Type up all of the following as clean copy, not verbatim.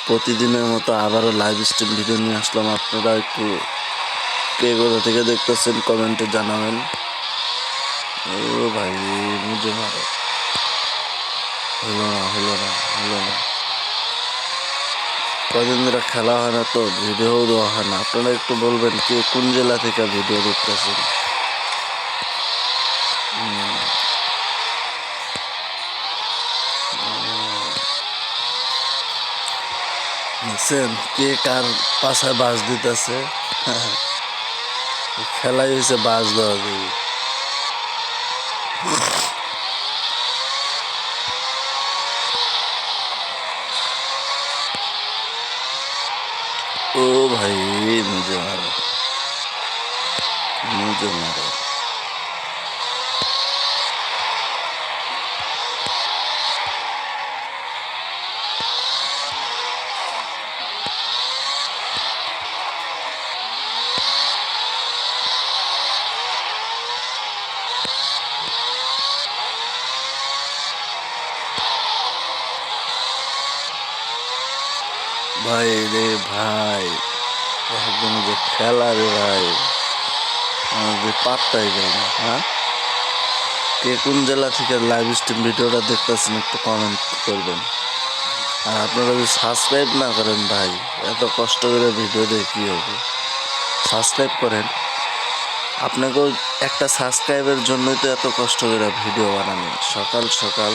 প্রতিদিনের মতো আবারও লাইভ স্ট্রিম ভিডিও নিয়ে আসলাম। আপনারা একটু কে কোথা থেকে দেখতেছেন কমেন্টে জানাবেন। ও ভাই মুঝে মারো, হলো না। কদিন ধরে খেলা হয় না তো ভিডিও দেওয়া হয় না। আপনারা একটু বলবেন কে কোন জেলা থেকে ভিডিও দেখতেছেন। দেখছেন কে কার পাশায় বাস দিতেছে। খেলাই হয়েছে বাস দেওয়া দিয়ে। ओ भाई मुझे मारो। भाई रे भाई একদম যে খেলা রে ভাই, আমাদের পাত্তাই দেয় না। হ্যাঁ, কে কোন জেলা থেকে লাইভ স্ট্রিম ভিডিওটা দেখতেছেন একটু কমেন্ট করবেন। আর আপনারা যদি সাবস্ক্রাইব না করেন ভাই, এত কষ্ট করে ভিডিও দেখে কী হবে? সাবস্ক্রাইব করেন। আপনাকেও একটা সাবস্ক্রাইবের জন্যই তো এত কষ্ট করে ভিডিও বানানো। সকাল সকাল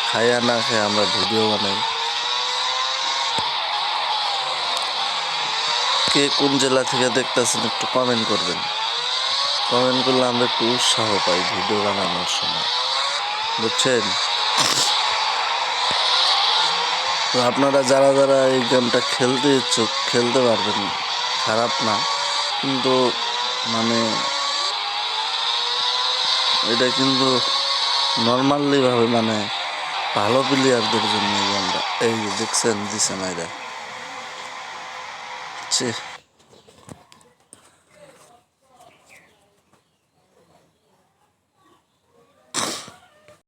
খায়া না খেয়ে আমরা ভিডিও বানাই। কে কোন জেলা থেকে দেখতেছেন একটু কমেন্ট করবেন। কমেন্ট করলে আমরা একটু উৎসাহ পাই ভিডিও বানানোর সময়, বুঝছেন? তো আপনারা যারা যারা এই গেমটা খেলতে ইচ্ছুক খেলতে পারবেন, খারাপ না, কিন্তু মানে এটা কিন্তু নর্মালিভাবে মানে ভালো প্লেয়ারদের জন্য এই গেমটা। এই দেখছেন দিছে মাইরা।